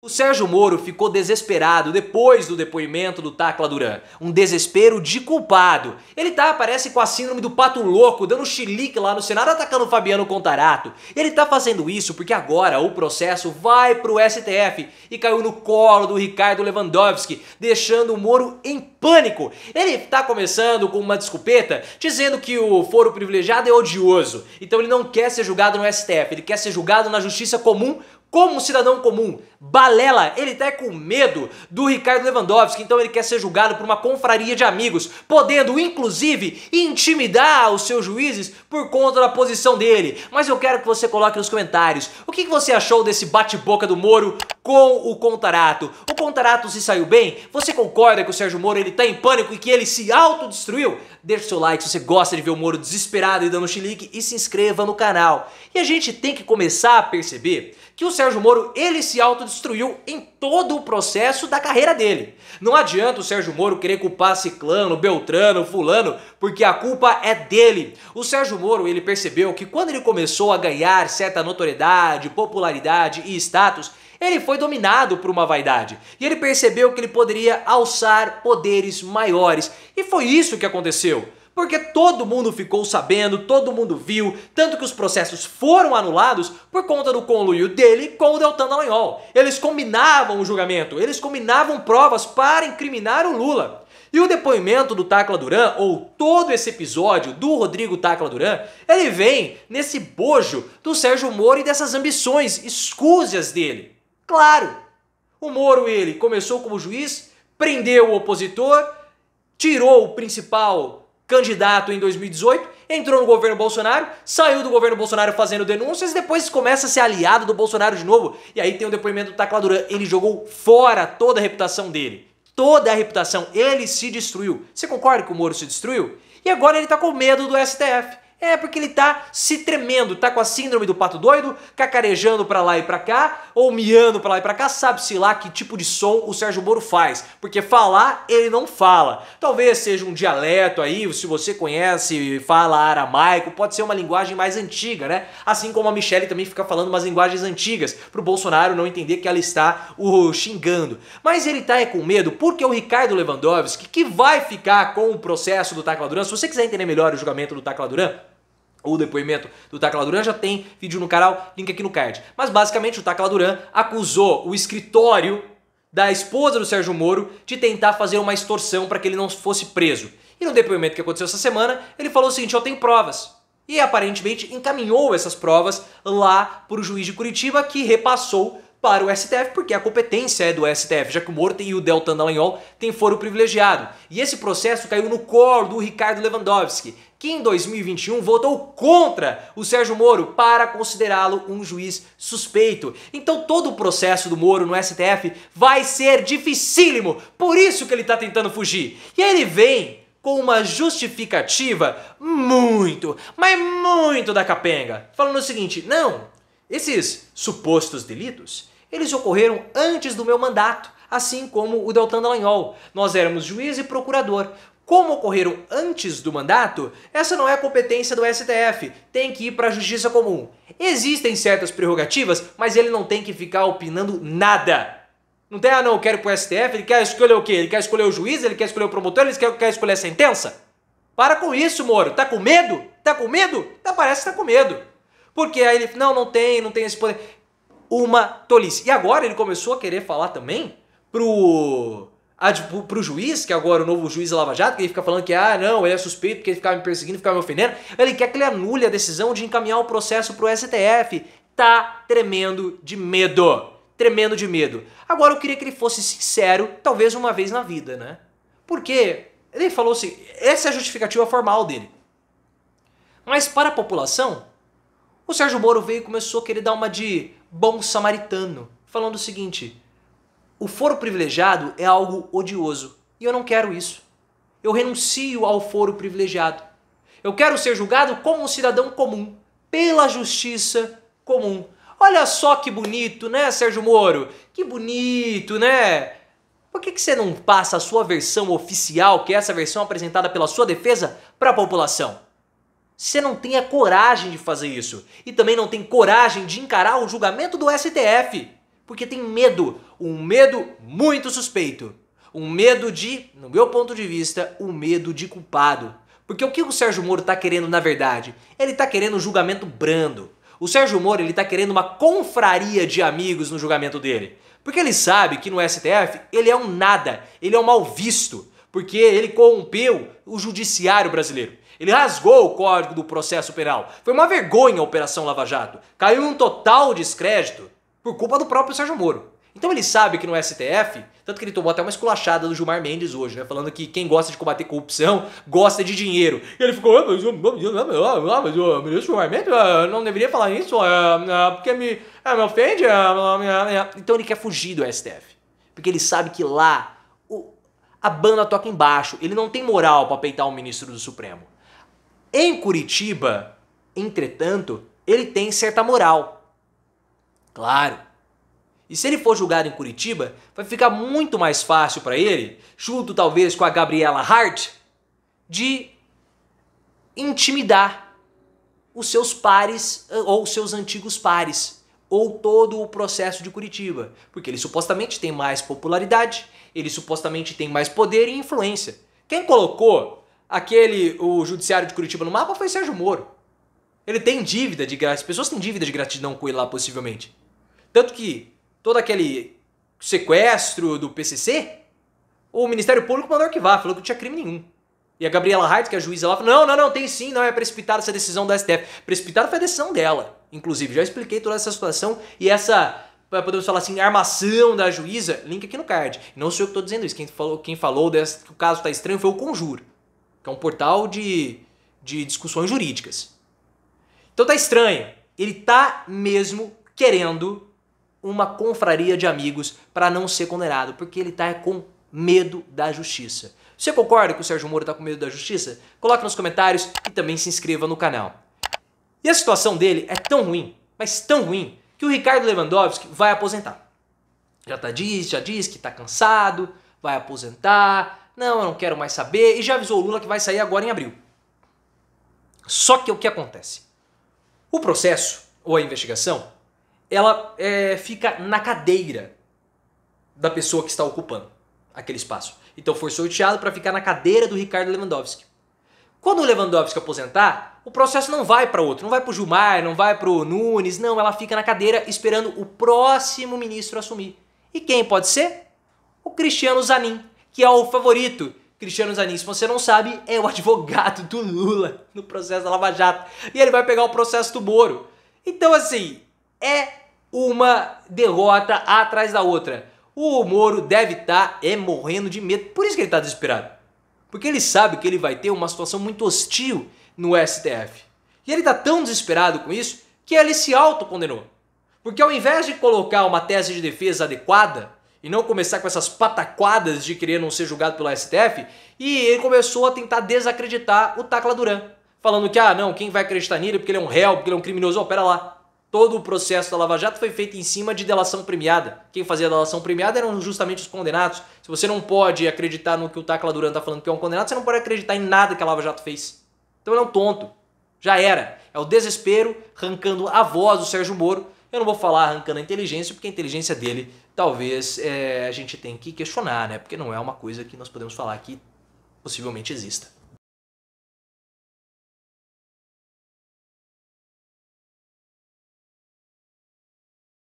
O Sérgio Moro ficou desesperado depois do depoimento do Tacla Duran. Um desespero de culpado. Ele parece com a síndrome do pato louco, dando chilique lá no Senado, atacando o Fabiano Contarato. Ele tá fazendo isso porque agora o processo vai pro STF e caiu no colo do Ricardo Lewandowski, deixando o Moro em pânico. Ele tá começando com uma desculpeta, dizendo que o foro privilegiado é odioso. Então ele não quer ser julgado no STF, ele quer ser julgado na justiça comum, como um cidadão comum. Balela, ele tá com medo do Ricardo Lewandowski, então ele quer ser julgado por uma confraria de amigos, podendo inclusive intimidar os seus juízes por conta da posição dele. Mas eu quero que você coloque nos comentários o que você achou desse bate-boca do Moro com o Contarato. O Contarato se saiu bem? Você concorda que o Sérgio Moro ele tá em pânico e que ele se autodestruiu? Deixa seu like se você gosta de ver o Moro desesperado e dando chilique e se inscreva no canal. E a gente tem que começar a perceber que o Sérgio Moro ele se autodestruiu em todo o processo da carreira dele. Não adianta o Sérgio Moro querer culpar ciclano, beltrano, fulano, porque a culpa é dele. O Sérgio Moro ele percebeu que quando ele começou a ganhar certa notoriedade, popularidade e status, ele foi dominado por uma vaidade. E ele percebeu que ele poderia alçar poderes maiores. E foi isso que aconteceu. Porque todo mundo ficou sabendo, todo mundo viu, tanto que os processos foram anulados por conta do conluio dele com o Deltan Dallagnol. Eles combinavam o julgamento, eles combinavam provas para incriminar o Lula. E o depoimento do Tacla Duran, ou todo esse episódio do Rodrigo Tacla Duran, ele vem nesse bojo do Sérgio Moro e dessas ambições escúsias dele. Claro, o Moro ele começou como juiz, prendeu o opositor, tirou o principal candidato em 2018, entrou no governo Bolsonaro, saiu do governo Bolsonaro fazendo denúncias e depois começa a ser aliado do Bolsonaro de novo. E aí tem o depoimento do Tacla Duran, ele jogou fora toda a reputação dele. Toda a reputação, ele se destruiu. Você concorda que o Moro se destruiu? E agora ele tá com medo do STF. É porque ele tá se tremendo, tá com a síndrome do pato doido, cacarejando pra lá e pra cá, ou miando pra lá e pra cá, sabe-se lá que tipo de som o Sérgio Moro faz, porque falar ele não fala. Talvez seja um dialeto aí, se você conhece e fala aramaico, pode ser uma linguagem mais antiga, né? Assim como a Michelle também fica falando umas linguagens antigas, pro Bolsonaro não entender que ela está o xingando. Mas ele tá com medo porque o Ricardo Lewandowski, que vai ficar com o processo do Tacla Duran, se você quiser entender melhor o julgamento do Tacla Duran, o depoimento do Tacla Duran, já tem vídeo no canal, link aqui no card. Mas basicamente o Tacla Duran acusou o escritório da esposa do Sérgio Moro de tentar fazer uma extorsão para que ele não fosse preso. E no depoimento que aconteceu essa semana, ele falou o seguinte: eu tenho provas. E aparentemente encaminhou essas provas lá para o juiz de Curitiba, que repassou para o STF, porque a competência é do STF, já que o Moro e o Deltan Dallagnol têm foro privilegiado. E esse processo caiu no colo do Ricardo Lewandowski, que em 2021 votou contra o Sérgio Moro para considerá-lo um juiz suspeito. Então todo o processo do Moro no STF vai ser dificílimo, por isso que ele está tentando fugir. E aí ele vem com uma justificativa muito, mas muito da capenga, falando o seguinte: não, esses supostos delitos, eles ocorreram antes do meu mandato, assim como o Deltan Dallagnol. Nós éramos juiz e procurador. Como ocorreram antes do mandato, essa não é a competência do STF, tem que ir para a justiça comum. Existem certas prerrogativas, mas ele não tem que ficar opinando nada. Não tem, não, eu quero ir pro STF, ele quer escolher o quê? Ele quer escolher o juiz, ele quer escolher o promotor, ele quer escolher a sentença? Para com isso, Moro. Tá com medo? Tá com medo? Tá, parece que tá com medo. Porque aí ele, não tem esse poder. Uma tolice. E agora ele começou a querer falar também pro juiz, que agora o novo juiz da Lava Jato, que ele fica falando que, não, ele é suspeito porque ele ficava me perseguindo, ficava me ofendendo. Ele quer que ele anule a decisão de encaminhar o processo pro STF. Tá tremendo de medo. Tremendo de medo. Agora eu queria que ele fosse sincero, talvez uma vez na vida, né? Porque ele falou assim, essa é a justificativa formal dele. Mas para a população, o Sérgio Moro veio e começou a querer dar uma de bom samaritano, falando o seguinte: o foro privilegiado é algo odioso e eu não quero isso. Eu renuncio ao foro privilegiado. Eu quero ser julgado como um cidadão comum, pela justiça comum. Olha só que bonito, né, Sérgio Moro? Que bonito, né? Por que você não passa a sua versão oficial, que é essa versão apresentada pela sua defesa, para a população? Você não tem a coragem de fazer isso. E também não tem coragem de encarar o julgamento do STF. Porque tem medo, um medo muito suspeito. Um medo de, no meu ponto de vista, um medo de culpado. Porque o que o Sérgio Moro está querendo na verdade? Ele está querendo um julgamento brando. O Sérgio Moro ele está querendo uma confraria de amigos no julgamento dele. Porque ele sabe que no STF ele é um nada, ele é um mal visto. Porque ele corrompeu o judiciário brasileiro. Ele rasgou o Código do Processo Penal. Foi uma vergonha a Operação Lava Jato. Caiu em um total descrédito por culpa do próprio Sérgio Moro. Então ele sabe que no STF, tanto que ele tomou até uma esculachada do Gilmar Mendes hoje, né? Falando que quem gosta de combater corrupção gosta de dinheiro. E ele ficou, mas o ministro Gilmar Mendes não deveria falar isso, porque me ofende. Então ele quer fugir do STF. Porque ele sabe que lá a banda toca embaixo. Ele não tem moral para peitar um ministro do Supremo. Em Curitiba, entretanto, ele tem certa moral. Claro. E se ele for julgado em Curitiba, vai ficar muito mais fácil para ele, junto talvez com a Gabriela Hart, de intimidar os seus pares ou os seus antigos pares, ou todo o processo de Curitiba. Porque ele supostamente tem mais popularidade, ele supostamente tem mais poder e influência. Quem colocou o judiciário de Curitiba no mapa foi Sérgio Moro. Ele tem dívida de gratidão, as pessoas têm dívida de gratidão com ele lá possivelmente. Tanto que todo aquele sequestro do PCC, o Ministério Público mandou arquivar, falou que não tinha crime nenhum. E a Gabriela Hart, que é a juíza lá, falou, não, tem sim, não é precipitada essa decisão da STF. Precipitada foi a decisão dela, inclusive. Já expliquei toda essa situação e essa, podemos falar assim, armação da juíza, link aqui no card. Não sou eu que estou dizendo isso, quem falou que o caso está estranho foi o Conjuro, que é um portal de discussões jurídicas. Então tá estranho, ele tá mesmo querendo uma confraria de amigos para não ser condenado, porque ele tá com medo da justiça. Você concorda que o Sérgio Moro tá com medo da justiça? Coloque nos comentários e também se inscreva no canal. E a situação dele é tão ruim, mas tão ruim, que o Ricardo Lewandowski vai aposentar. Já diz que tá cansado, vai aposentar, não, eu não quero mais saber, e já avisou o Lula que vai sair agora em abril. Só que o que acontece? O processo, ou a investigação, ela fica na cadeira da pessoa que está ocupando aquele espaço. Então foi sorteado para ficar na cadeira do Ricardo Lewandowski. Quando o Lewandowski aposentar, o processo não vai para outro, não vai para o Gilmar, não vai para o Nunes, não, ela fica na cadeira esperando o próximo ministro assumir. E quem pode ser? O Cristiano Zanin, que é o favorito. Cristiano Zanin, se você não sabe, é o advogado do Lula no processo da Lava Jato. E ele vai pegar o processo do Moro. Então assim, é uma derrota atrás da outra. O Moro deve estar morrendo de medo, por isso que ele está desesperado. Porque ele sabe que ele vai ter uma situação muito hostil no STF. E ele está tão desesperado com isso que ele se autocondenou. Porque ao invés de colocar uma tese de defesa adequada e não começar com essas pataquadas de querer não ser julgado pelo STF, e ele começou a tentar desacreditar o Tacla Duran. Falando que, não, quem vai acreditar nele porque ele é um réu, porque ele é um criminoso. Pera lá. Todo o processo da Lava Jato foi feito em cima de delação premiada. Quem fazia a delação premiada eram justamente os condenados. Se você não pode acreditar no que o Tacla Duran está falando que é um condenado, você não pode acreditar em nada que a Lava Jato fez. Então ele é um tonto. Já era. É o desespero arrancando a voz do Sérgio Moro. Eu não vou falar arrancando a inteligência, porque a inteligência dele talvez a gente tenha que questionar, né? Porque não é uma coisa que nós podemos falar que possivelmente exista.